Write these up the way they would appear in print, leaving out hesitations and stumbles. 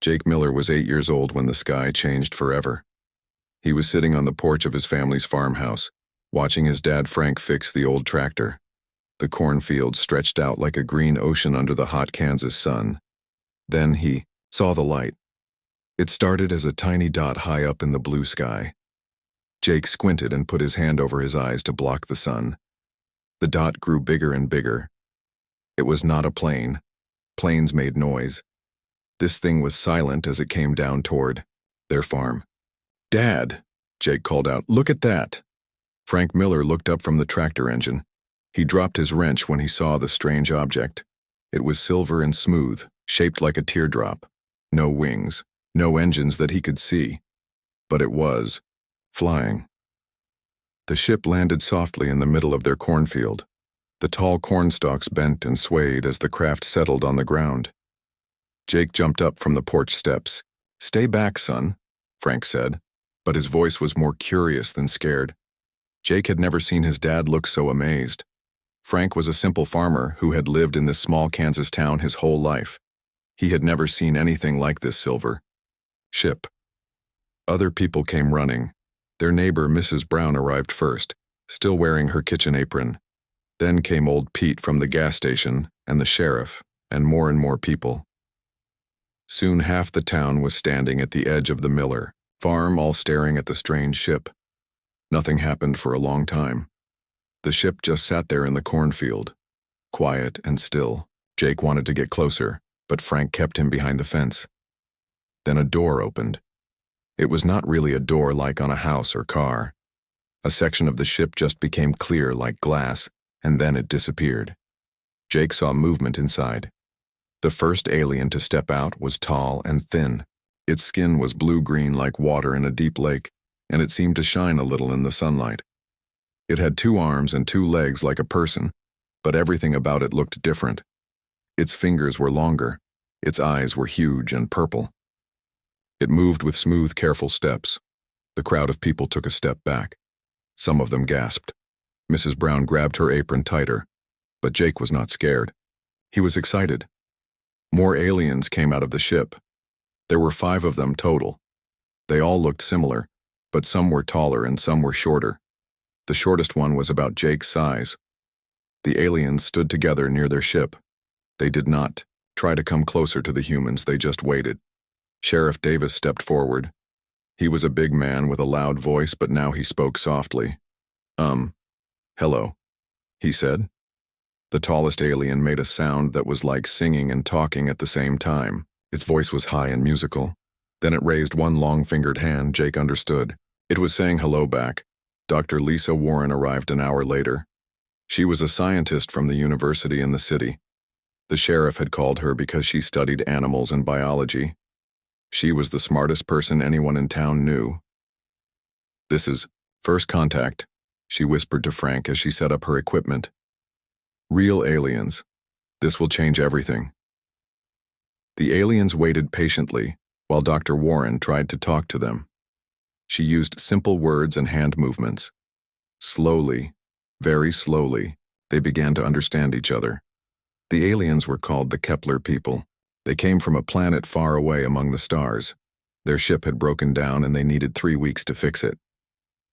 Jake Miller was 8 years old when the sky changed forever. He was sitting on the porch of his family's farmhouse, watching his dad Frank fix the old tractor. The cornfield stretched out like a green ocean under the hot Kansas sun. Then he saw the light. It started as a tiny dot high up in the blue sky. Jake squinted and put his hand over his eyes to block the sun. The dot grew bigger and bigger. It was not a plane. Planes made noise. This thing was silent as it came down toward their farm. "Dad," Jake called out, "look at that." Frank Miller looked up from the tractor engine. He dropped his wrench when he saw the strange object. It was silver and smooth, shaped like a teardrop. No wings, no engines that he could see. But it was flying. The ship landed softly in the middle of their cornfield. The tall corn stalks bent and swayed as the craft settled on the ground. Jake jumped up from the porch steps. "Stay back, son," Frank said, but his voice was more curious than scared. Jake had never seen his dad look so amazed. Frank was a simple farmer who had lived in this small Kansas town his whole life. He had never seen anything like this silver ship. Other people came running. Their neighbor, Mrs. Brown, arrived first, still wearing her kitchen apron. Then came old Pete from the gas station, and the sheriff, and more people. Soon half the town was standing at the edge of the Miller farm, all staring at the strange ship. Nothing happened for a long time. The ship just sat there in the cornfield, quiet and still. Jake wanted to get closer, but Frank kept him behind the fence. Then a door opened. It was not really a door like on a house or car. A section of the ship just became clear like glass, and then it disappeared. Jake saw movement inside. The first alien to step out was tall and thin. Its skin was blue-green like water in a deep lake, and it seemed to shine a little in the sunlight. It had 2 arms and 2 legs like a person, but everything about it looked different. Its fingers were longer. Its eyes were huge and purple. It moved with smooth, careful steps. The crowd of people took a step back. Some of them gasped. Mrs. Brown grabbed her apron tighter, but Jake was not scared. He was excited. More aliens came out of the ship. There were 5 of them total. They all looked similar, but some were taller and some were shorter. The shortest one was about Jake's size. The aliens stood together near their ship. They did not try to come closer to the humans, they just waited. Sheriff Davis stepped forward. He was a big man with a loud voice, but now he spoke softly. Hello," he said. The tallest alien made a sound that was like singing and talking at the same time. Its voice was high and musical. Then it raised one long-fingered hand. Jake understood. It was saying hello back. Dr. Lisa Warren arrived an hour later. She was a scientist from the university in the city. The sheriff had called her because she studied animals and biology. She was the smartest person anyone in town knew. "This is first contact," she whispered to Frank as she set up her equipment. "Real aliens. This will change everything." The aliens waited patiently while Dr. Warren tried to talk to them. She used simple words and hand movements. Slowly, very slowly, they began to understand each other. The aliens were called the Kepler people. They came from a planet far away among the stars. Their ship had broken down and they needed 3 weeks to fix it.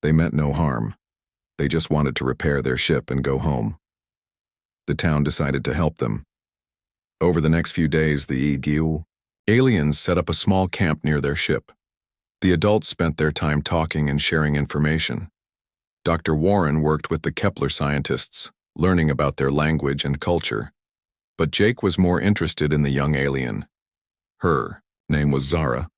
They meant no harm. They just wanted to repair their ship and go home. The town decided to help them. Over the next few days, the aliens set up a small camp near their ship. The adults spent their time talking and sharing information. Dr. Warren worked with the Kepler scientists, learning about their language and culture. But Jake was more interested in the young alien. Her name was Zara,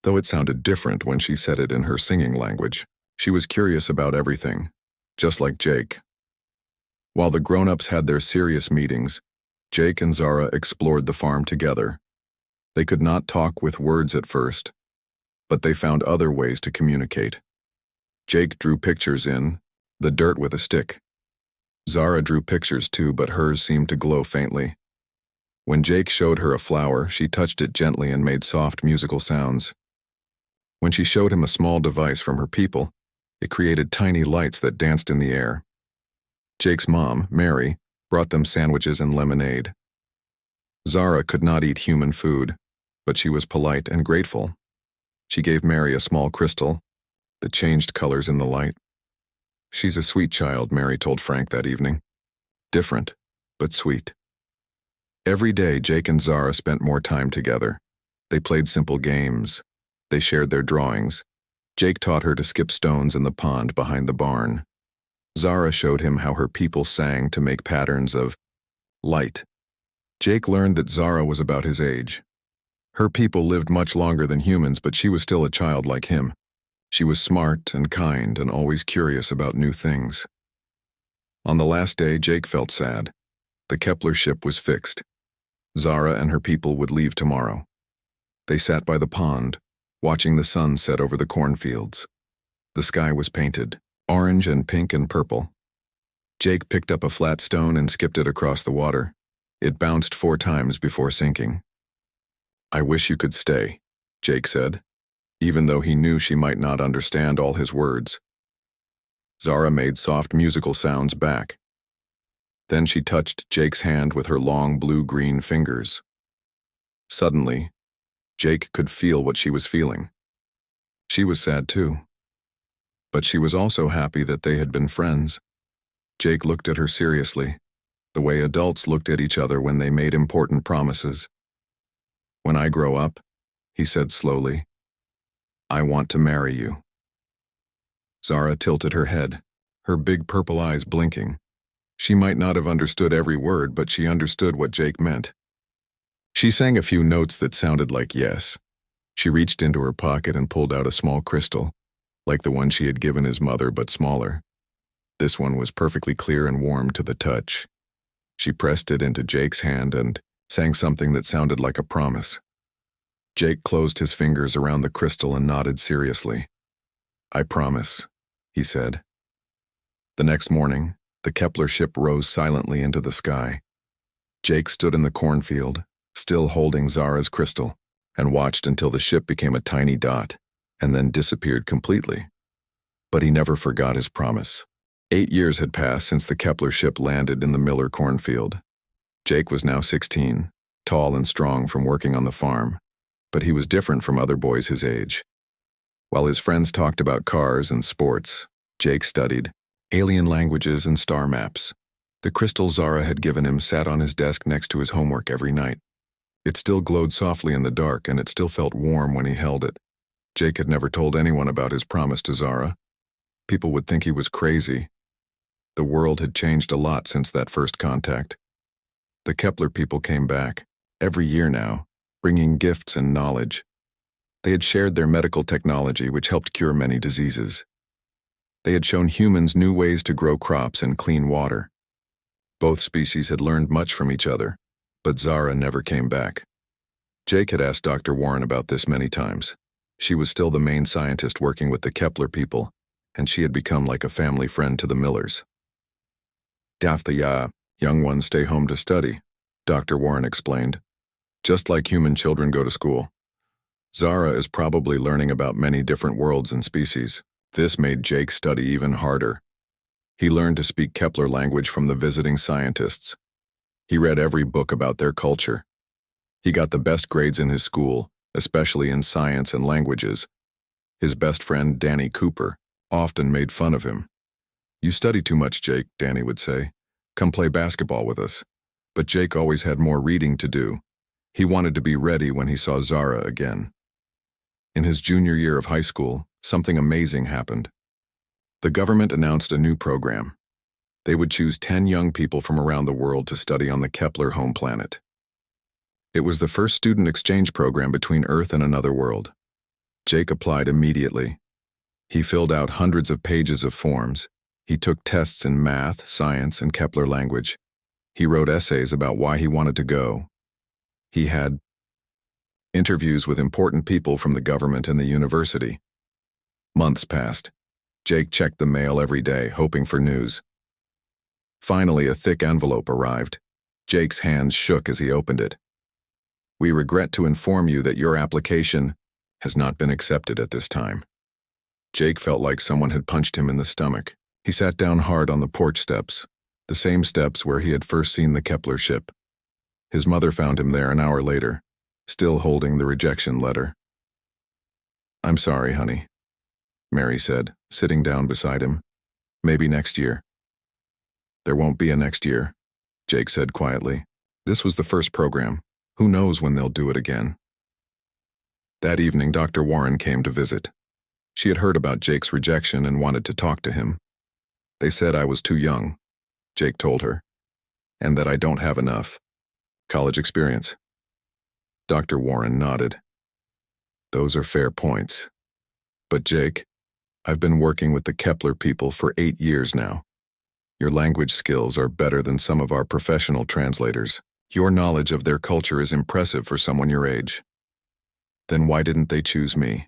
though it sounded different when she said it in her singing language. She was curious about everything, just like Jake. While the grown-ups had their serious meetings, Jake and Zara explored the farm together. They could not talk with words at first, but they found other ways to communicate. Jake drew pictures in the dirt with a stick. Zara drew pictures too, but hers seemed to glow faintly. When Jake showed her a flower, she touched it gently and made soft musical sounds. When she showed him a small device from her people, it created tiny lights that danced in the air. Jake's mom, Mary, brought them sandwiches and lemonade. Zara could not eat human food. but she was polite and grateful. She gave Mary a small crystal that changed colors in the light. "She's a sweet child," Mary told Frank that evening. "Different, but sweet." Every day, Jake and Zara spent more time together. They played simple games. They shared their drawings. Jake taught her to skip stones in the pond behind the barn. Zara showed him how her people sang to make patterns of light. Jake learned that Zara was about his age. Her people lived much longer than humans, but she was still a child like him. She was smart and kind and always curious about new things. On the last day, Jake felt sad. The Kepler ship was fixed. Zara and her people would leave tomorrow. They sat by the pond, watching the sun set over the cornfields. The sky was painted, orange and pink and purple. Jake picked up a flat stone and skipped it across the water. It bounced 4 times before sinking. "I wish you could stay," Jake said, even though he knew she might not understand all his words. Zara made soft musical sounds back. Then she touched Jake's hand with her long blue-green fingers. Suddenly, Jake could feel what she was feeling. She was sad too. But she was also happy that they had been friends. Jake looked at her seriously, the way adults looked at each other when they made important promises. "When I grow up," he said slowly, "I want to marry you." Zara tilted her head, her big purple eyes blinking. She might not have understood every word, but she understood what Jake meant. She sang a few notes that sounded like yes. She reached into her pocket and pulled out a small crystal, like the one she had given his mother, but smaller. This one was perfectly clear and warm to the touch. She pressed it into Jake's hand and sang something that sounded like a promise. Jake closed his fingers around the crystal and nodded seriously. "I promise," he said. The next morning, the Kepler ship rose silently into the sky. Jake stood in the cornfield, still holding Zara's crystal, and watched until the ship became a tiny dot, and then disappeared completely. But he never forgot his promise. 8 years had passed since the Kepler ship landed in the Miller cornfield. Jake was now 16, tall and strong from working on the farm, but he was different from other boys his age. While his friends talked about cars and sports, Jake studied alien languages and star maps. The crystal Zara had given him sat on his desk next to his homework every night. It still glowed softly in the dark, and it still felt warm when he held it. Jake had never told anyone about his promise to Zara. People would think he was crazy. The world had changed a lot since that first contact. The Kepler people came back, every year now, bringing gifts and knowledge. They had shared their medical technology, which helped cure many diseases. They had shown humans new ways to grow crops and clean water. Both species had learned much from each other, but Zara never came back. Jake had asked Dr. Warren about this many times. She was still the main scientist working with the Kepler people, and she had become like a family friend to the Millers. "The young ones stay home to study," Dr. Warren explained. "Just like human children go to school. Zara is probably learning about many different worlds and species." This made Jake study even harder. He learned to speak Kepler language from the visiting scientists. He read every book about their culture. He got the best grades in his school, especially in science and languages. His best friend, Danny Cooper, often made fun of him. "You study too much, Jake," Danny would say. "Come play basketball with us." But Jake always had more reading to do. He wanted to be ready when he saw Zara again. In his junior year of high school, something amazing happened. The government announced a new program. They would choose 10 young people from around the world to study on the Kepler home planet. It was the first student exchange program between Earth and another world. Jake applied immediately. He filled out hundreds of pages of forms. He took tests in math, science, and Kepler language. He wrote essays about why he wanted to go. He had interviews with important people from the government and the university. Months passed. Jake checked the mail every day, hoping for news. Finally, a thick envelope arrived. Jake's hands shook as he opened it. "We regret to inform you that your application has not been accepted at this time." Jake felt like someone had punched him in the stomach. He sat down hard on the porch steps, the same steps where he had first seen the Kepler ship. His mother found him there an hour later. still holding the rejection letter. "I'm sorry, honey," Mary said, sitting down beside him. "Maybe next year." "There won't be a next year," Jake said quietly. "This was the first program. Who knows when they'll do it again?" That evening, Dr. Warren came to visit. She had heard about Jake's rejection and wanted to talk to him. "They said I was too young," Jake told her, "and that I don't have enough college experience." Dr. Warren nodded. "Those are fair points. But Jake, I've been working with the Kepler people for 8 years now. Your language skills are better than some of our professional translators. Your knowledge of their culture is impressive for someone your age. Then why didn't they choose me?"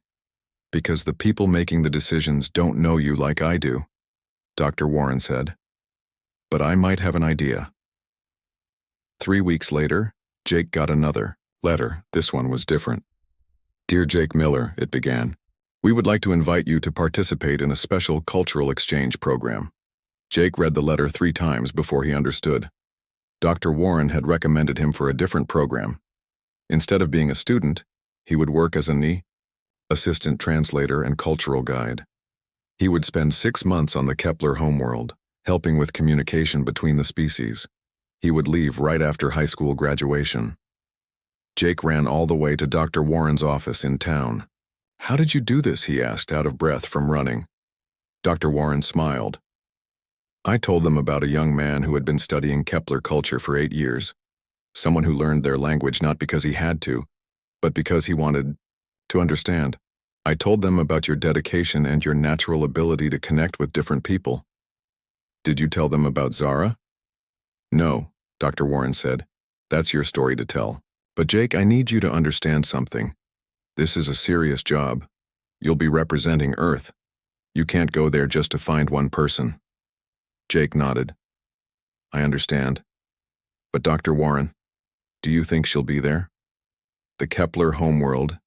"Because the people making the decisions don't know you like I do," Dr. Warren said. "But I might have an idea." 3 weeks later, Jake got another letter. This one was different. "Dear Jake Miller," it began, "we would like to invite you to participate in a special cultural exchange program." Jake read the letter 3 times before he understood. Dr. Warren had recommended him for a different program. Instead of being a student, he would work as an assistant translator and cultural guide. He would spend 6 months on the Kepler homeworld, helping with communication between the species. He would leave right after high school graduation. Jake ran all the way to Dr. Warren's office in town. "How did you do this?" he asked, out of breath from running. Dr. Warren smiled. "I told them about a young man who had been studying Kepler culture for 8 years. Someone who learned their language not because he had to, but because he wanted to understand. I told them about your dedication and your natural ability to connect with different people." "Did you tell them about Zara?" "No," Dr. Warren said. "That's your story to tell. But Jake, I need you to understand something. This is a serious job. You'll be representing Earth. You can't go there just to find one person." Jake nodded. "I understand. But Dr. Warren, do you think she'll be there? The Kepler homeworld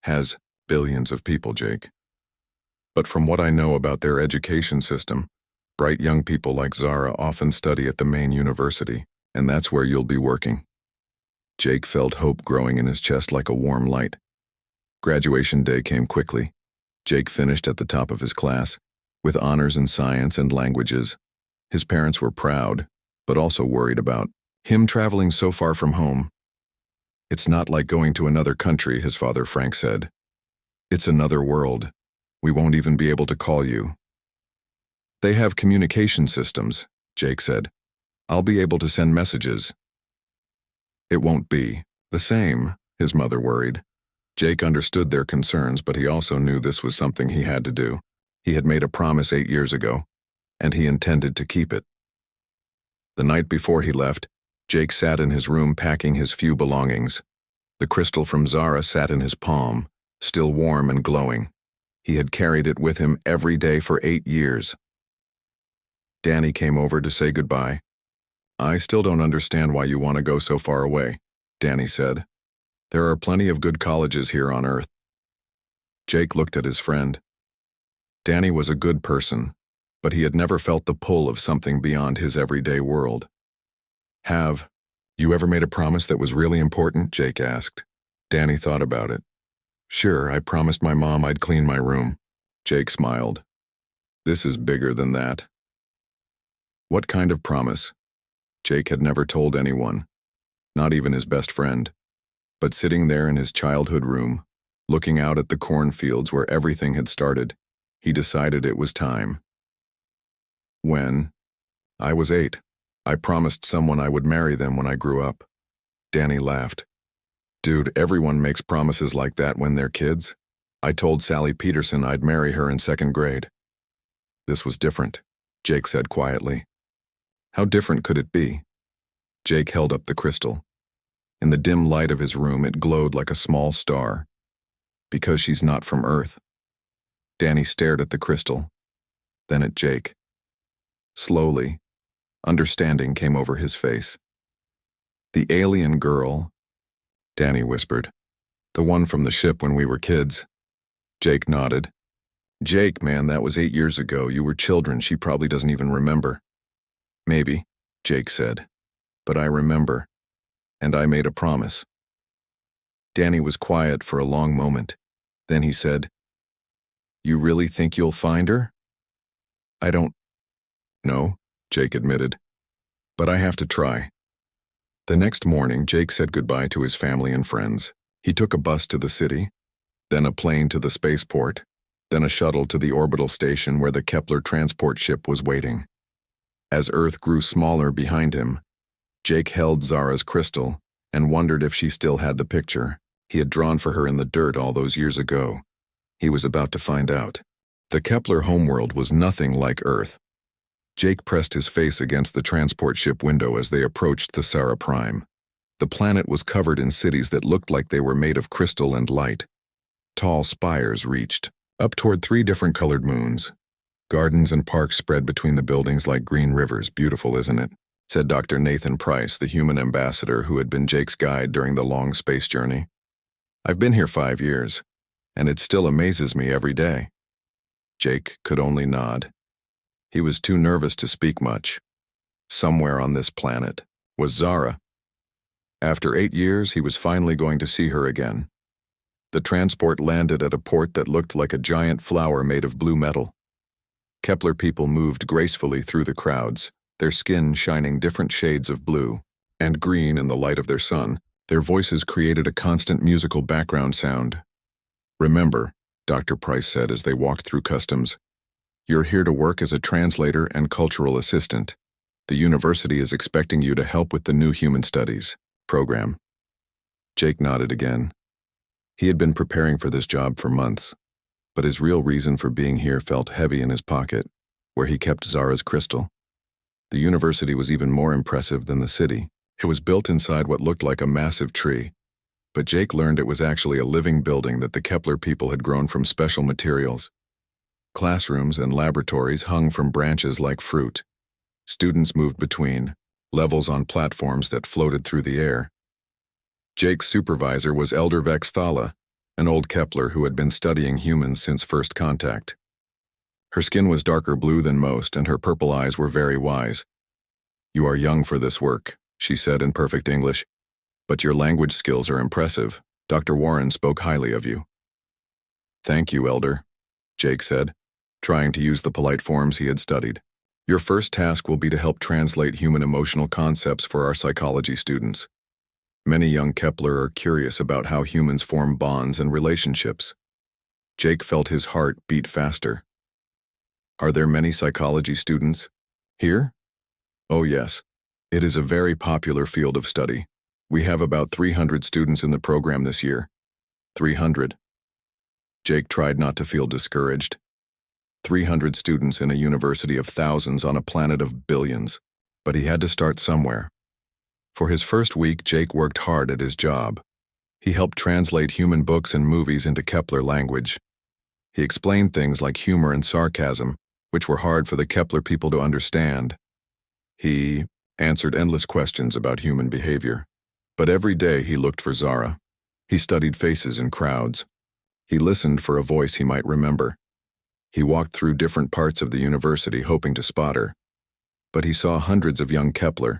has billions of people, Jake. But from what I know about their education system, bright young people like Zara often study at the main university, and that's where you'll be working." Jake felt hope growing in his chest like a warm light. Graduation day came quickly. Jake finished at the top of his class, with honors in science and languages. His parents were proud, but also worried about him traveling so far from home. "It's not like going to another country," his father Frank said. "It's another world. We won't even be able to call you." "They have communication systems," Jake said. "I'll be able to send messages." "It won't be the same," his mother worried. Jake understood their concerns, but he also knew this was something he had to do. He had made a promise 8 years ago, and he intended to keep it. The night before he left, Jake sat in his room packing his few belongings. The crystal from Zara sat in his palm, still warm and glowing. He had carried it with him every day for 8 years. Danny came over to say goodbye. "I still don't understand why you want to go so far away," Danny said. "There are plenty of good colleges here on Earth." Jake looked at his friend. Danny was a good person, but he had never felt the pull of something beyond his everyday world. "Have you ever made a promise that was really important?" Jake asked. Danny thought about it. "Sure, I promised my mom I'd clean my room." Jake smiled. "This is bigger than that." "What kind of promise?" Jake had never told anyone, not even his best friend. But sitting there in his childhood room, looking out at the cornfields where everything had started, he decided it was time. "When I was 8, I promised someone I would marry them when I grew up." Danny laughed. "Dude, everyone makes promises like that when they're kids. I told Sally Peterson I'd marry her in 2nd grade." "This was different," Jake said quietly. "How different could it be?" Jake held up the crystal. In the dim light of his room, it glowed like a small star. "Because she's not from Earth." Danny stared at the crystal, then at Jake. Slowly, understanding came over his face. "The alien girl," Danny whispered. "The one from the ship when we were kids." Jake nodded. "Jake, man, that was 8 years ago. You were children. She probably doesn't even remember." "Maybe," Jake said. "But I remember. And I made a promise." Danny was quiet for a long moment. Then he said, "You really think you'll find her?" "I don't know," Jake admitted. "But I have to try." The next morning, Jake said goodbye to his family and friends. He took a bus to the city, then a plane to the spaceport, then a shuttle to the orbital station where the Kepler transport ship was waiting. As Earth grew smaller behind him, Jake held Zara's crystal and wondered if she still had the picture he had drawn for her in the dirt all those years ago. He was about to find out. The Kepler homeworld was nothing like Earth. Jake pressed his face against the transport ship window as they approached the Sara Prime. The planet was covered in cities that looked like they were made of crystal and light. Tall spires reached up toward 3 different colored moons. Gardens and parks spread between the buildings like green rivers. "Beautiful, isn't it?" said Dr. Nathan Price, the human ambassador who had been Jake's guide during the long space journey. "I've been here 5 years, and it still amazes me every day." Jake could only nod. He was too nervous to speak much. Somewhere on this planet was Zara. After 8 years, he was finally going to see her again. The transport landed at a port that looked like a giant flower made of blue metal. Kepler people moved gracefully through the crowds, their skin shining different shades of blue and green in the light of their sun. Their voices created a constant musical background sound. "Remember," Dr. Price said as they walked through customs, "you're here to work as a translator and cultural assistant. The university is expecting you to help with the new human studies program." Jake nodded again. He had been preparing for this job for months, but his real reason for being here felt heavy in his pocket, where he kept Zara's crystal. The university was even more impressive than the city. It was built inside what looked like a massive tree, but Jake learned it was actually a living building that the Kepler people had grown from special materials. Classrooms and laboratories hung from branches like fruit. Students moved between levels on platforms that floated through the air. Jake's supervisor was Elder Vex Thala, an old Kepler who had been studying humans since first contact. Her skin was darker blue than most, and her purple eyes were very wise. "You are young for this work," she said in perfect English, "but your language skills are impressive. Dr. Warren spoke highly of you." "Thank you, Elder," Jake said, trying to use the polite forms he had studied. "Your first task will be to help translate human emotional concepts for our psychology students. Many young Kepler are curious about how humans form bonds and relationships." Jake felt his heart beat faster. "Are there many psychology students here?" "Oh yes. It is a very popular field of study. We have about 300 students in the program this year." 300. Jake tried not to feel discouraged. 300 students in a university of thousands on a planet of billions. But he had to start somewhere. For his first week, Jake worked hard at his job. He helped translate human books and movies into Kepler language. He explained things like humor and sarcasm, which were hard for the Kepler people to understand. He answered endless questions about human behavior. But every day he looked for Zara. He studied faces in crowds. He listened for a voice he might remember. He walked through different parts of the university hoping to spot her. But he saw hundreds of young Kepler,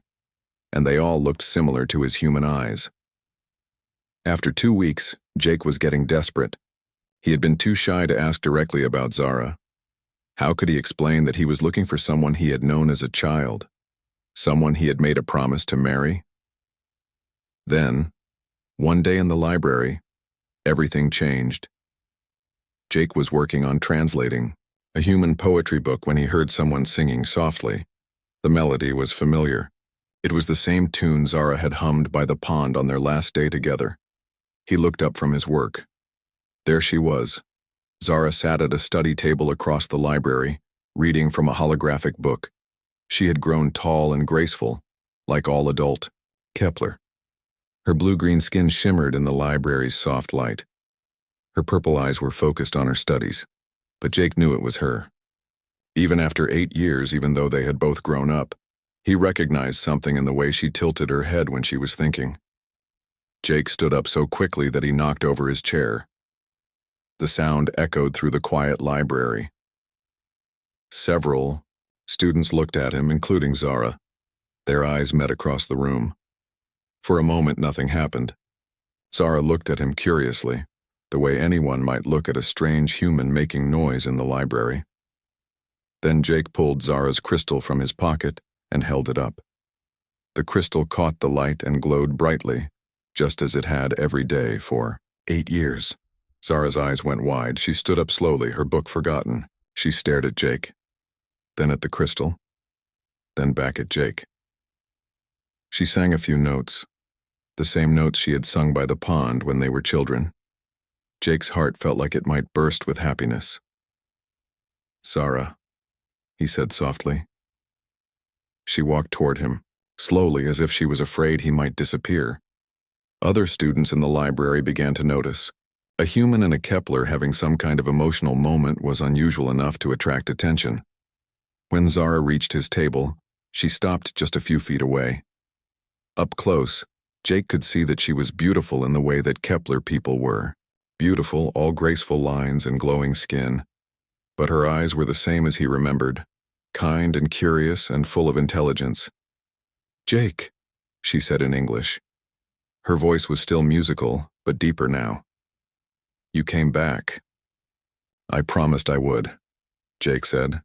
and they all looked similar to his human eyes. After 2 weeks, Jake was getting desperate. He had been too shy to ask directly about Zara. How could he explain that he was looking for someone he had known as a child? Someone he had made a promise to marry? Then, one day in the library, everything changed. Jake was working on translating a human poetry book when he heard someone singing softly. The melody was familiar. It was the same tune Zara had hummed by the pond on their last day together. He looked up from his work. There she was. Zara sat at a study table across the library, reading from a holographic book. She had grown tall and graceful, like all adult Kepler. Her blue-green skin shimmered in the library's soft light. Her purple eyes were focused on her studies, but Jake knew it was her. Even after 8 years, even though they had both grown up, he recognized something in the way she tilted her head when she was thinking. Jake stood up so quickly that he knocked over his chair. The sound echoed through the quiet library. Several students looked at him, including Zara. Their eyes met across the room. For a moment, nothing happened. Zara looked at him curiously, the way anyone might look at a strange human making noise in the library. Then Jake pulled Zara's crystal from his pocket and held it up. The crystal caught the light and glowed brightly, just as it had every day for 8 years. Zara's eyes went wide. She stood up slowly, her book forgotten. She stared at Jake, then at the crystal, then back at Jake. She sang a few notes, the same notes she had sung by the pond when they were children. Jake's heart felt like it might burst with happiness. "Zara," he said softly. She walked toward him, slowly as if she was afraid he might disappear. Other students in the library began to notice. A human and a Kepler having some kind of emotional moment was unusual enough to attract attention. When Zara reached his table, she stopped just a few feet away. Up close, Jake could see that she was beautiful in the way that Kepler people were. Beautiful, all graceful lines and glowing skin. But her eyes were the same as he remembered, kind and curious and full of intelligence. "Jake," she said in English. Her voice was still musical, but deeper now. "You came back." "I promised I would," Jake said.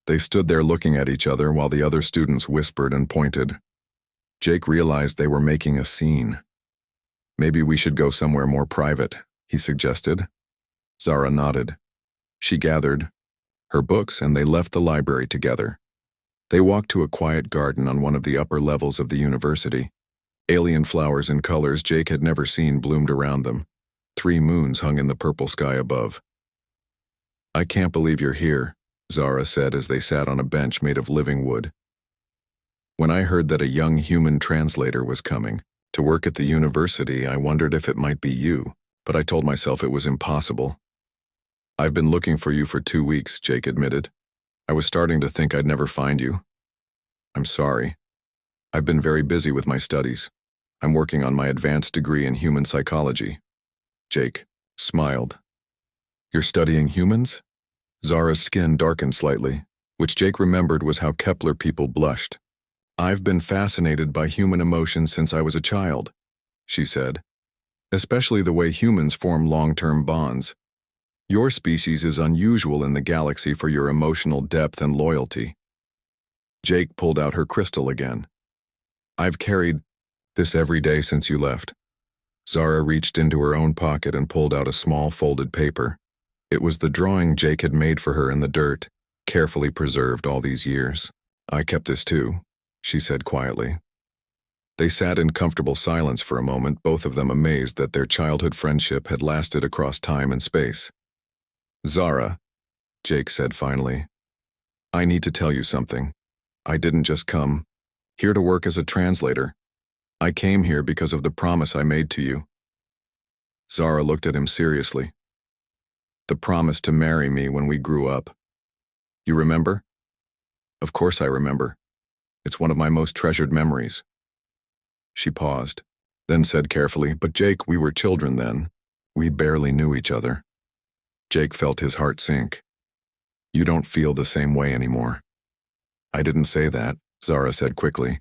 They stood there looking at each other while the other students whispered and pointed. Jake realized they were making a scene. "Maybe we should go somewhere more private," he suggested. Zara nodded. She gathered her books and they left the library together. They walked to a quiet garden on one of the upper levels of the university. Alien flowers in colors Jake had never seen bloomed around them. 3 moons hung in the purple sky above. "I can't believe you're here," Zara said as they sat on a bench made of living wood. "When I heard that a young human translator was coming to work at the university, I wondered if it might be you, but I told myself it was impossible." "I've been looking for you for 2 weeks," Jake admitted. "I was starting to think I'd never find you." "I'm sorry. I've been very busy with my studies. I'm working on my advanced degree in human psychology." Jake smiled. "You're studying humans?" Zara's skin darkened slightly, which Jake remembered was how Kepler people blushed. "I've been fascinated by human emotions since I was a child," she said, "especially the way humans form long-term bonds. Your species is unusual in the galaxy for your emotional depth and loyalty." Jake pulled out her crystal again. "I've carried this every day since you left." Zara reached into her own pocket and pulled out a small folded paper. It was the drawing Jake had made for her in the dirt, carefully preserved all these years. "I kept this too," she said quietly. They sat in comfortable silence for a moment, both of them amazed that their childhood friendship had lasted across time and space. "Zara," Jake said finally, "I need to tell you something. I didn't just come here to work as a translator. I came here because of the promise I made to you." Zara looked at him seriously. "The promise to marry me when we grew up. You remember?" "Of course I remember. It's one of my most treasured memories." She paused, then said carefully, "But Jake, we were children then. We barely knew each other." Jake felt his heart sink. "You don't feel the same way anymore." "I didn't say that," Zara said quickly.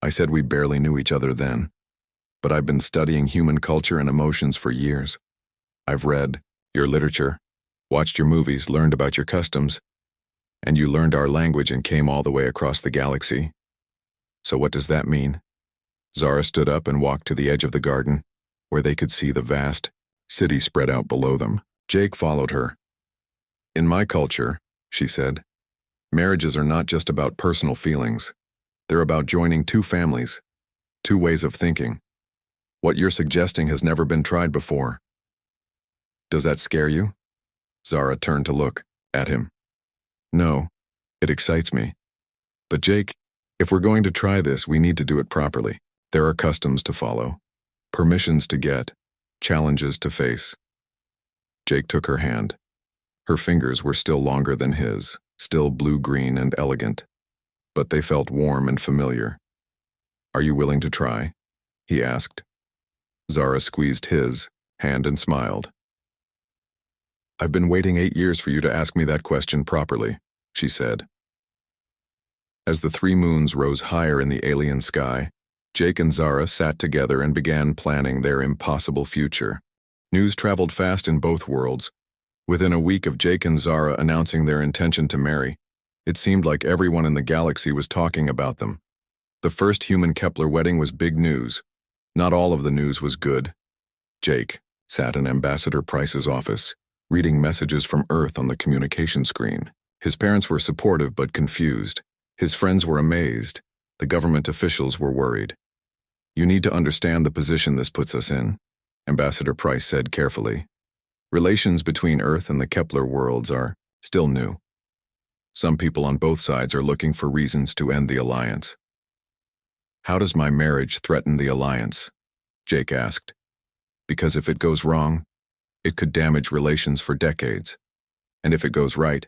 "I said we barely knew each other then. But I've been studying human culture and emotions for years. I've read your literature, watched your movies, learned about your customs, and you learned our language and came all the way across the galaxy. So what does that mean?" Zara stood up and walked to the edge of the garden, where they could see the vast city spread out below them. Jake followed her. "In my culture," she said, "marriages are not just about personal feelings. They're about joining 2 families, 2 ways of thinking. What you're suggesting has never been tried before. Does that scare you?" Zara turned to look at him. "No, it excites me. But Jake, if we're going to try this, we need to do it properly. There are customs to follow, permissions to get, challenges to face." Jake took her hand. Her fingers were still longer than his, still blue-green and elegant, but they felt warm and familiar. "Are you willing to try?" he asked. Zara squeezed his hand and smiled. "I've been waiting 8 years for you to ask me that question properly," she said. As the 3 moons rose higher in the alien sky, Jake and Zara sat together and began planning their impossible future. News traveled fast in both worlds. Within a week of Jake and Zara announcing their intention to marry, it seemed like everyone in the galaxy was talking about them. The first human Kepler wedding was big news. Not all of the news was good. Jake sat in Ambassador Price's office, reading messages from Earth on the communication screen. His parents were supportive but confused. His friends were amazed. The government officials were worried. "You need to understand the position this puts us in," Ambassador Price said carefully. "Relations between Earth and the Kepler worlds are still new. Some people on both sides are looking for reasons to end the alliance." "How does my marriage threaten the alliance?" Jake asked. "Because if it goes wrong, it could damage relations for decades. And if it goes right,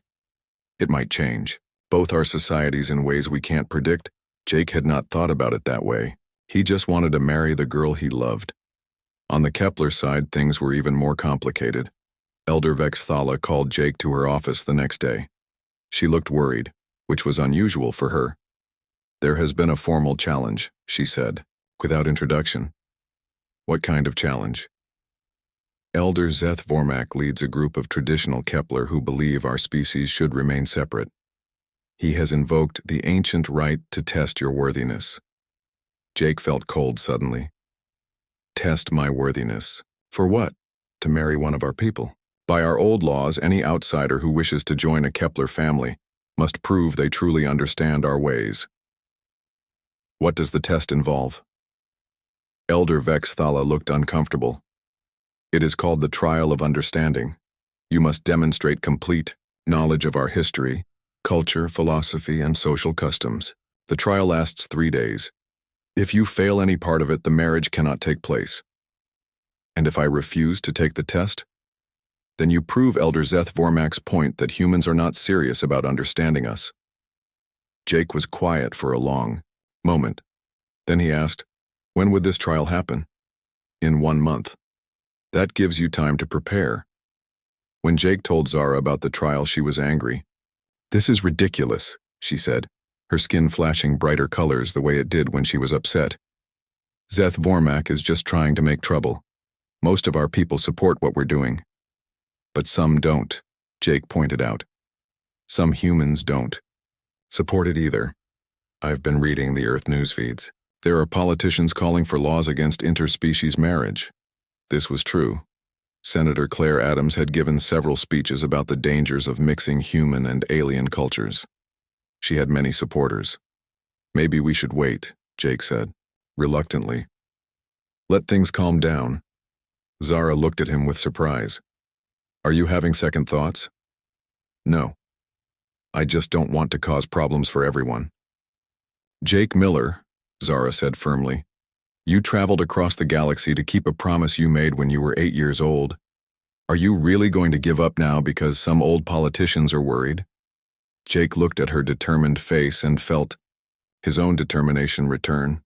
it might change both our societies in ways we can't predict." Jake had not thought about it that way. He just wanted to marry the girl he loved. On the Kepler side, things were even more complicated. Elder Vex Thala called Jake to her office the next day. She looked worried, which was unusual for her. "There has been a formal challenge," she said, without introduction. "What kind of challenge?" "Elder Zeth Vormak leads a group of traditional Kepler who believe our species should remain separate. He has invoked the ancient right to test your worthiness." Jake felt cold suddenly. "Test my worthiness? For what? To marry one of our people? By our old laws, any outsider who wishes to join a Kepler family must prove they truly understand our ways." "What does the test involve?" Elder Vex Thala looked uncomfortable. "It is called the Trial of Understanding. You must demonstrate complete knowledge of our history, culture, philosophy, and social customs. The trial lasts 3 days. If you fail any part of it, the marriage cannot take place. And if I refuse to take the test, then you prove Elder Zeth Vormak's point that humans are not serious about understanding us." Jake was quiet for a long moment. Then he asked, "When would this trial happen?" "In 1 month. That gives you time to prepare." When Jake told Zara about the trial, she was angry. "This is ridiculous," she said, her skin flashing brighter colors the way it did when she was upset. "Zeth Vormak is just trying to make trouble. Most of our people support what we're doing." "But some don't," Jake pointed out. "Some humans don't support it either. I've been reading the Earth news feeds. There are politicians calling for laws against interspecies marriage." This was true. Senator Claire Adams had given several speeches about the dangers of mixing human and alien cultures. She had many supporters. "Maybe we should wait," Jake said, reluctantly. "Let things calm down." Zara looked at him with surprise. "Are you having second thoughts?" "No. I just don't want to cause problems for everyone." "Jake Miller," Zara said firmly, "you traveled across the galaxy to keep a promise you made when you were 8 years old. Are you really going to give up now because some old politicians are worried?" Jake looked at her determined face and felt his own determination return.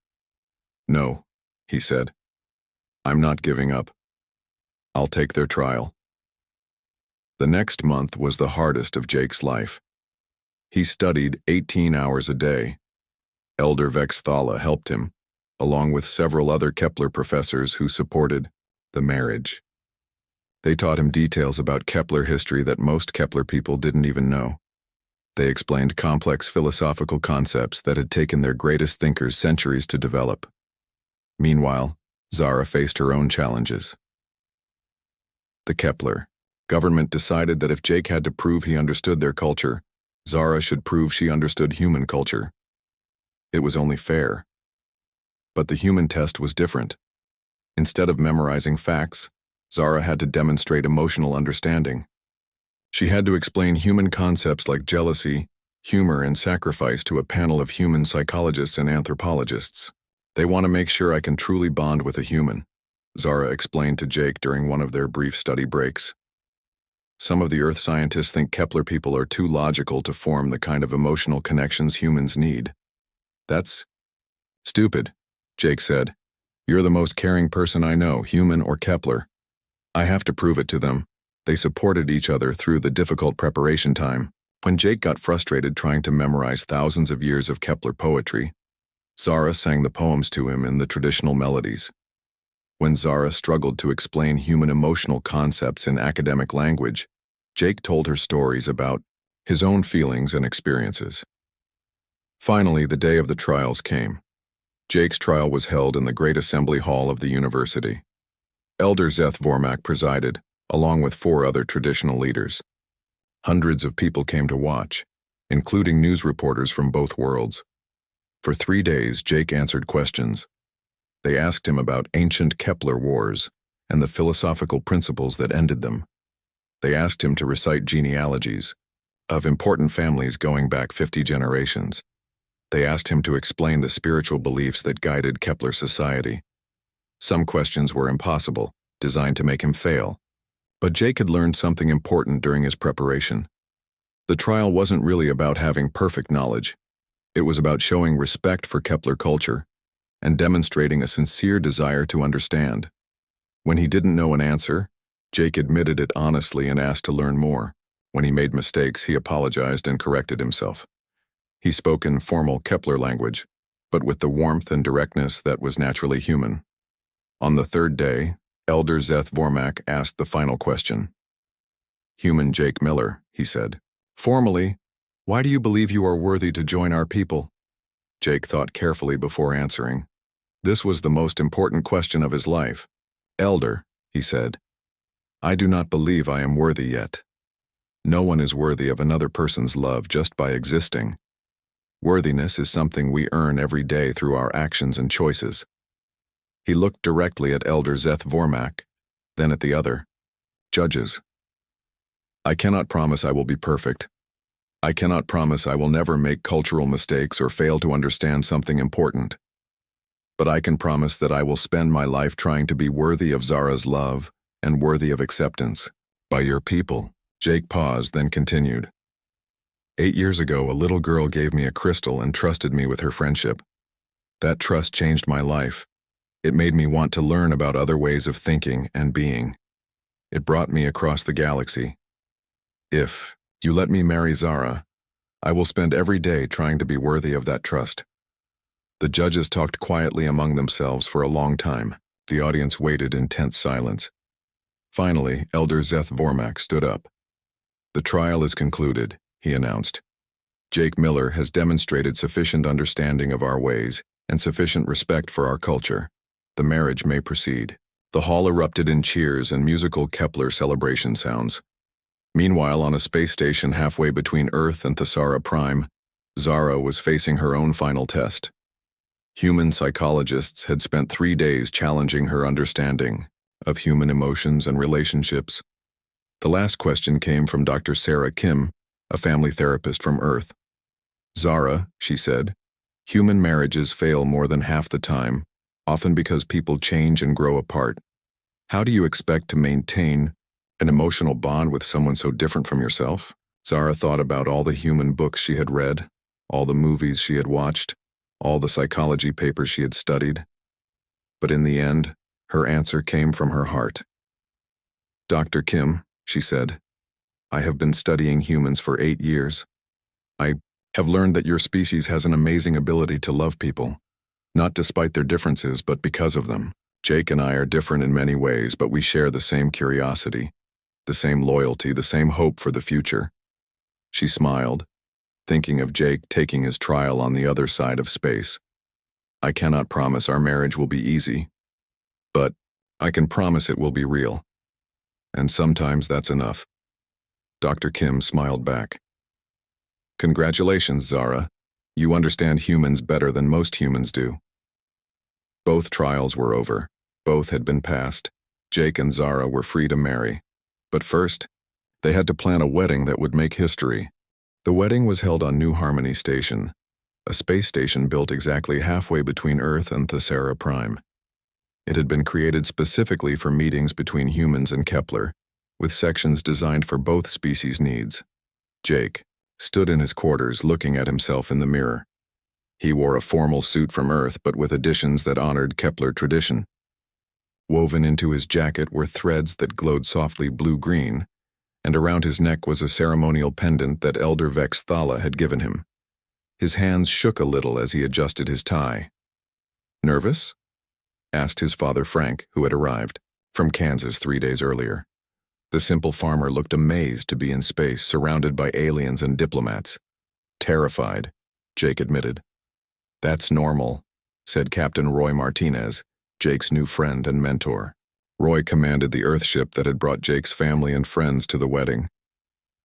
"No," he said. "I'm not giving up. I'll take their trial." The next month was the hardest of Jake's life. He studied 18 hours a day. Elder Vex Thala helped him, along with several other Kepler professors who supported the marriage. They taught him details about Kepler history that most Kepler people didn't even know. They explained complex philosophical concepts that had taken their greatest thinkers centuries to develop. Meanwhile, Zara faced her own challenges. The Kepler government decided that if Jake had to prove he understood their culture, Zara should prove she understood human culture. It was only fair. But the human test was different. Instead of memorizing facts, Zara had to demonstrate emotional understanding. She had to explain human concepts like jealousy, humor, and sacrifice to a panel of human psychologists and anthropologists. "They want to make sure I can truly bond with a human," Zara explained to Jake during one of their brief study breaks. "Some of the Earth scientists think Kepler people are too logical to form the kind of emotional connections humans need." "That's stupid," Jake said. "You're the most caring person I know, human or Kepler. I have to prove it to them." They supported each other through the difficult preparation time. When Jake got frustrated trying to memorize thousands of years of Kepler poetry, Zara sang the poems to him in the traditional melodies. When Zara struggled to explain human emotional concepts in academic language, Jake told her stories about his own feelings and experiences. Finally, the day of the trials came. Jake's trial was held in the Great Assembly Hall of the university. Elder Zeth Vormak presided, along with 4 other traditional leaders. Hundreds of people came to watch, including news reporters from both worlds. For 3 days, Jake answered questions. They asked him about ancient Kepler wars and the philosophical principles that ended them. They asked him to recite genealogies of important families going back 50 generations. They asked him to explain the spiritual beliefs that guided Kepler society. Some questions were impossible, designed to make him fail. But Jake had learned something important during his preparation. The trial wasn't really about having perfect knowledge. It was about showing respect for Kepler culture and demonstrating a sincere desire to understand. When he didn't know an answer, Jake admitted it honestly and asked to learn more. When he made mistakes, he apologized and corrected himself. He spoke in formal Kepler language, but with the warmth and directness that was naturally human. On the 3rd day, Elder Zeth Vormak asked the final question. "Human Jake Miller," he said, "formally, why do you believe you are worthy to join our people?" Jake thought carefully before answering. This was the most important question of his life. "Elder," he said, "I do not believe I am worthy yet. No one is worthy of another person's love just by existing. Worthiness is something we earn every day through our actions and choices." He looked directly at Elder Zeth Vormak, then at the other judges. "I cannot promise I will be perfect. I cannot promise I will never make cultural mistakes or fail to understand something important. But I can promise that I will spend my life trying to be worthy of Zara's love and worthy of acceptance by your people." Jake paused, then continued. 8 years ago, a little girl gave me a crystal and trusted me with her friendship. That trust changed my life. It made me want to learn about other ways of thinking and being. It brought me across the galaxy. If you let me marry Zara, I will spend every day trying to be worthy of that trust. The judges talked quietly among themselves for a long time. The audience waited in tense silence. Finally, Elder Zeth Vormak stood up. "The trial is concluded," he announced. "Jake Miller has demonstrated sufficient understanding of our ways and sufficient respect for our culture. The marriage may proceed." The hall erupted in cheers and musical Kepler celebration sounds. Meanwhile, on a space station halfway between Earth and Thesara Prime, Zara was facing her own final test. Human psychologists had spent 3 days challenging her understanding of human emotions and relationships. The last question came from Dr. Sarah Kim, a family therapist from Earth. "Zara," she said, "human marriages fail more than half the time, often because people change and grow apart. How do you expect to maintain an emotional bond with someone so different from yourself?" Zara thought about all the human books she had read, all the movies she had watched, all the psychology papers she had studied. But in the end, her answer came from her heart. "Dr. Kim," she said, "I have been studying humans for 8 years. I have learned that your species has an amazing ability to love people. Not despite their differences, but because of them. Jake and I are different in many ways, but we share the same curiosity, the same loyalty, the same hope for the future." She smiled, thinking of Jake taking his trial on the other side of space. "I cannot promise our marriage will be easy, but I can promise it will be real. And sometimes that's enough." Dr. Kim smiled back. "Congratulations, Zara. You understand humans better than most humans do." Both trials were over. Both had been passed. Jake and Zara were free to marry. But first, they had to plan a wedding that would make history. The wedding was held on New Harmony Station, a space station built exactly halfway between Earth and Thesara Prime. It had been created specifically for meetings between humans and Kepler, with sections designed for both species' needs. Jake stood in his quarters looking at himself in the mirror. He wore a formal suit from Earth, but with additions that honored Kepler tradition. Woven into his jacket were threads that glowed softly blue-green, and around his neck was a ceremonial pendant that Elder Vex Thala had given him. His hands shook a little as he adjusted his tie. Nervous? Asked his father Frank, who had arrived from Kansas 3 days earlier. The simple farmer looked amazed to be in space, surrounded by aliens and diplomats. Terrified, Jake admitted. That's normal, said Captain Roy Martinez, Jake's new friend and mentor. Roy commanded the Earthship that had brought Jake's family and friends to the wedding.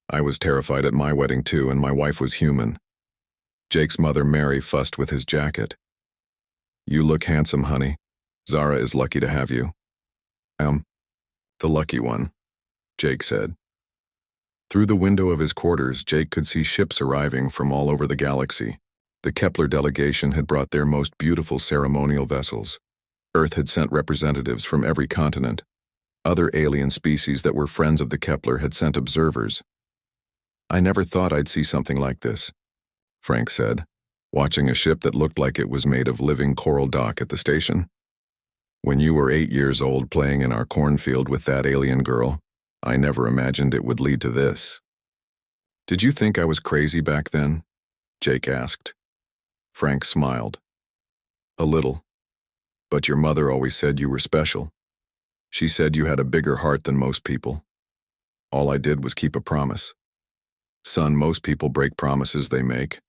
I was terrified at my wedding too, and my wife was human. Jake's mother Mary fussed with his jacket. You look handsome, honey. Zara is lucky to have you. The lucky one, Jake said. Through the window of his quarters, Jake could see ships arriving from all over the galaxy. The Kepler delegation had brought their most beautiful ceremonial vessels. Earth had sent representatives from every continent. Other alien species that were friends of the Kepler had sent observers. I never thought I'd see something like this, Frank said, watching a ship that looked like it was made of living coral dock at the station. When you were 8 years old playing in our cornfield with that alien girl, I never imagined it would lead to this. Did you think I was crazy back then? Jake asked. Frank smiled. A little. But your mother always said you were special. She said you had a bigger heart than most people. All I did was keep a promise. Son, most people break promises they make.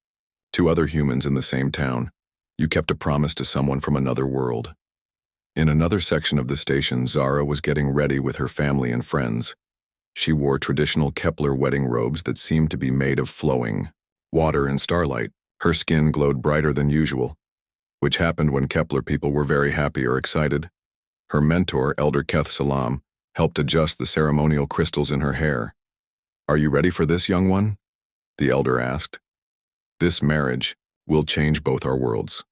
To other humans in the same town, you kept a promise to someone from another world. In another section of the station, Zara was getting ready with her family and friends. She wore traditional Kepler wedding robes that seemed to be made of flowing water and starlight. Her skin glowed brighter than usual, which happened when Kepler people were very happy or excited. Her mentor, Elder Keth Salam, helped adjust the ceremonial crystals in her hair. Are you ready for this, young one? The elder asked. This marriage will change both our worlds.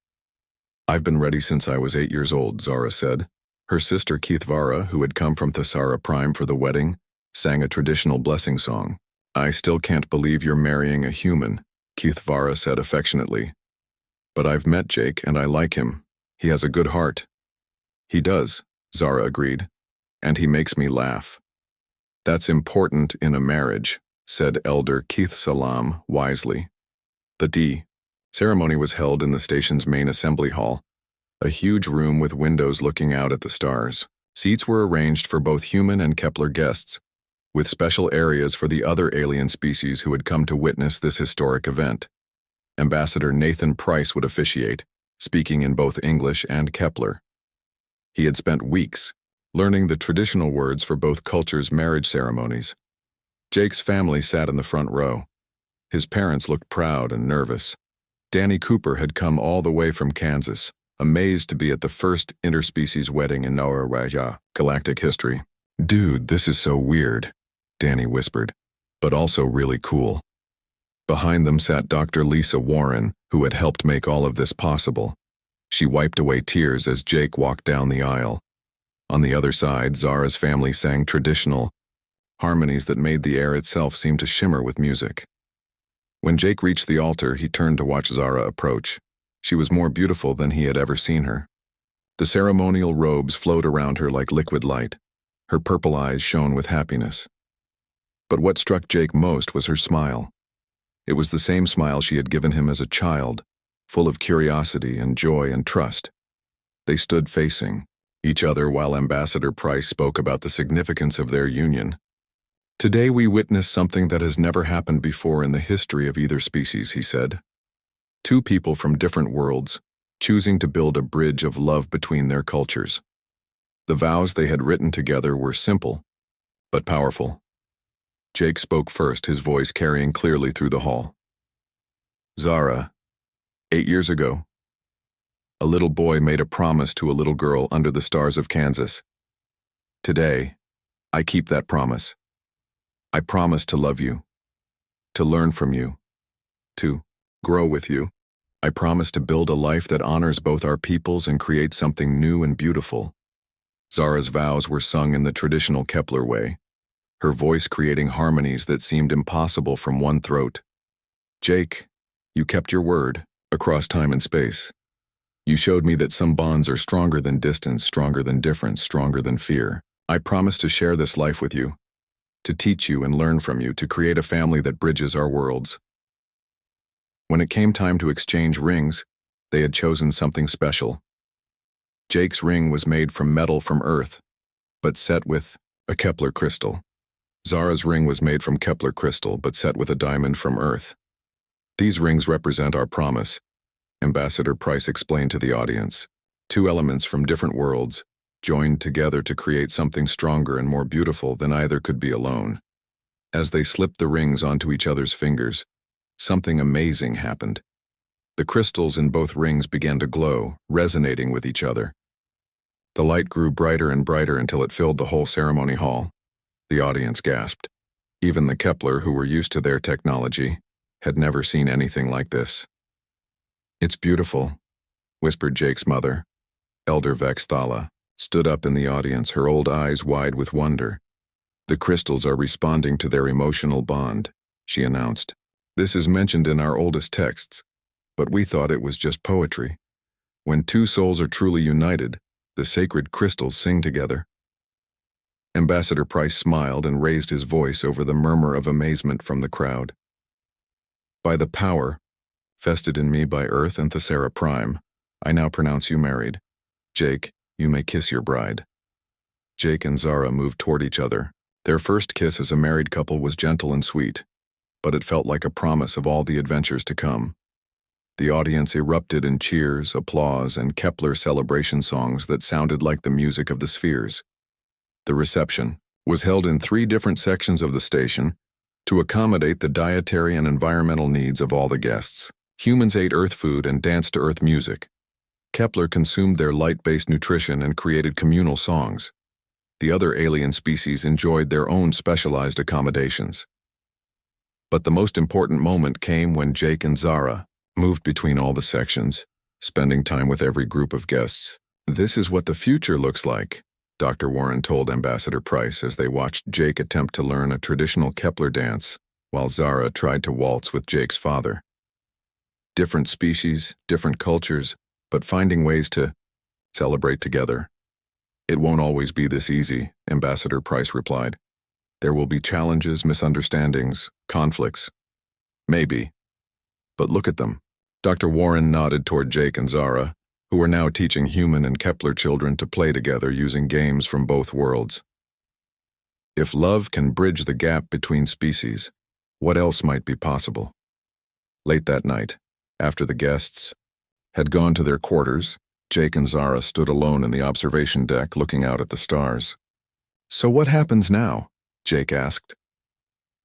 I've been ready since I was 8 years old, Zara said. Her sister Keithvara, who had come from Thesara Prime for the wedding, sang a traditional blessing song. I still can't believe you're marrying a human, Keithvara said affectionately. But I've met Jake and I like him. He has a good heart. He does, Zara agreed. And he makes me laugh. That's important in a marriage, said Elder Keith Salam wisely. The ceremony was held in the station's main assembly hall, a huge room with windows looking out at the stars. Seats were arranged for both human and Kepler guests, with special areas for the other alien species who had come to witness this historic event. Ambassador Nathan Price would officiate, speaking in both English and Kepler. He had spent weeks learning the traditional words for both cultures' marriage ceremonies. Jake's family sat in the front row. His parents looked proud and nervous. Danny Cooper had come all the way from Kansas, amazed to be at the first interspecies wedding in HFY Galactic history. Dude, this is so weird, Danny whispered, but also really cool. Behind them sat Dr. Lisa Warren, who had helped make all of this possible. She wiped away tears as Jake walked down the aisle. On the other side, Zara's family sang traditional harmonies that made the air itself seem to shimmer with music. When Jake reached the altar, he turned to watch Zara approach. She was more beautiful than he had ever seen her. The ceremonial robes flowed around her like liquid light. Her purple eyes shone with happiness. But what struck Jake most was her smile. It was the same smile she had given him as a child, full of curiosity and joy and trust. They stood facing each other while Ambassador Price spoke about the significance of their union. Today we witness something that has never happened before in the history of either species, he said. Two people from different worlds, choosing to build a bridge of love between their cultures. The vows they had written together were simple, but powerful. Jake spoke first, his voice carrying clearly through the hall. Zara, 8 years ago, a little boy made a promise to a little girl under the stars of Kansas. Today, I keep that promise. I promise to love you, to learn from you, to grow with you. I promise to build a life that honors both our peoples and creates something new and beautiful. Zara's vows were sung in the traditional Kepler way, her voice creating harmonies that seemed impossible from one throat. Jake, you kept your word, across time and space. You showed me that some bonds are stronger than distance, stronger than difference, stronger than fear. I promise to share this life with you, to teach you and learn from you, to create a family that bridges our worlds. When it came time to exchange rings, they had chosen something special. Jake's ring was made from metal from Earth, but set with a Kepler crystal. Zara's ring was made from Kepler crystal, but set with a diamond from Earth. These rings represent our promise, Ambassador Price explained to the audience. Two elements from different worlds, joined together to create something stronger and more beautiful than either could be alone. As they slipped the rings onto each other's fingers, something amazing happened. The crystals in both rings began to glow, resonating with each other. The light grew brighter and brighter until it filled the whole ceremony hall. The audience gasped. Even the Kepler, who were used to their technology, had never seen anything like this. "It's beautiful," whispered Jake's mother. Elder Vex Thala stood up in the audience, her old eyes wide with wonder. "The crystals are responding to their emotional bond," she announced. "This is mentioned in our oldest texts, but we thought it was just poetry. When two souls are truly united, the sacred crystals sing together." Ambassador Price smiled and raised his voice over the murmur of amazement from the crowd. "By the power vested in me by Earth and Thessera Prime, I now pronounce you married. Jake, you may kiss your bride." Jake and Zara moved toward each other. Their first kiss as a married couple was gentle and sweet, but it felt like a promise of all the adventures to come. The audience erupted in cheers, applause, and Kepler celebration songs that sounded like the music of the spheres. The reception was held in 3 different sections of the station to accommodate the dietary and environmental needs of all the guests. Humans ate Earth food and danced to Earth music. Kepler consumed their light-based nutrition and created communal songs. The other alien species enjoyed their own specialized accommodations. But the most important moment came when Jake and Zara moved between all the sections, spending time with every group of guests. "This is what the future looks like," Dr. Warren told Ambassador Price as they watched Jake attempt to learn a traditional Kepler dance, while Zara tried to waltz with Jake's father. Different species, different cultures, but finding ways to celebrate together. "It won't always be this easy," Ambassador Price replied. "There will be challenges, misunderstandings, conflicts. Maybe. But look at them." Dr. Warren nodded toward Jake and Zara, who were now teaching human and Kepler children to play together using games from both worlds. If love can bridge the gap between species, what else might be possible? Late that night, after the guests had gone to their quarters, Jake and Zara stood alone in the observation deck looking out at the stars. "So what happens now?" Jake asked.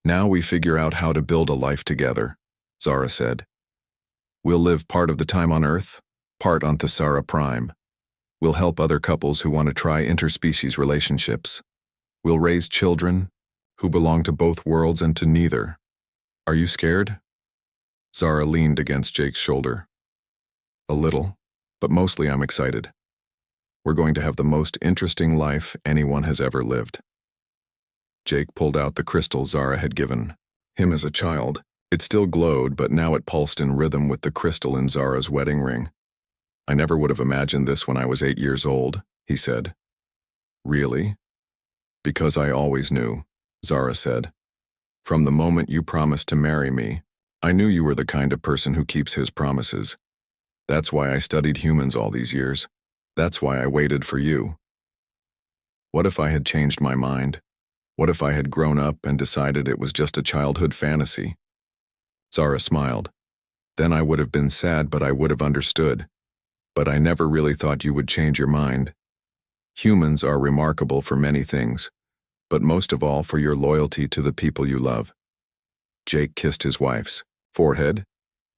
"Now we figure out how to build a life together," Zara said. "We'll live part of the time on Earth, part on Thessera Prime. We'll help other couples who want to try interspecies relationships. We'll raise children who belong to both worlds and to neither. Are you scared?" Zara leaned against Jake's shoulder. "A little, but mostly I'm excited. We're going to have the most interesting life anyone has ever lived." Jake pulled out the crystal Zara had given him as a child. It still glowed, but now it pulsed in rhythm with the crystal in Zara's wedding ring. "I never would have imagined this when I was 8 years old," he said. "Really?" "Because I always knew," Zara said. "From the moment you promised to marry me, I knew you were the kind of person who keeps his promises. That's why I studied humans all these years. That's why I waited for you. What if I had changed my mind? What if I had grown up and decided it was just a childhood fantasy?" Zara smiled. "Then I would have been sad, but I would have understood. But I never really thought you would change your mind. Humans are remarkable for many things, but most of all for your loyalty to the people you love." Jake kissed his wife's forehead,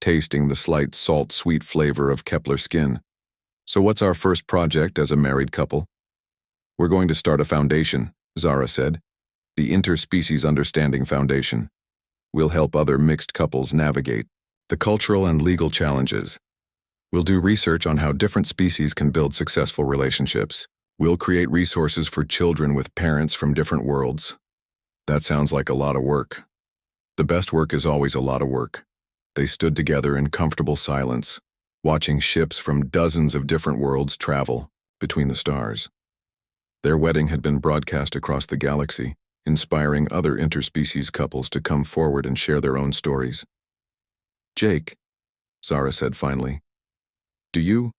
tasting the slight salt-sweet flavor of Kepler skin. "So what's our first project as a married couple?" "We're going to start a foundation," Zara said. "The Interspecies Understanding Foundation. We'll help other mixed couples navigate the cultural and legal challenges. We'll do research on how different species can build successful relationships. We'll create resources for children with parents from different worlds." That sounds like a lot of work. The best work is always a lot of work. They stood together in comfortable silence, watching ships from dozens of different worlds travel between the stars. Their wedding had been broadcast across the galaxy, inspiring other interspecies couples to come forward and share their own stories. "Jake," Zara said finally, "do you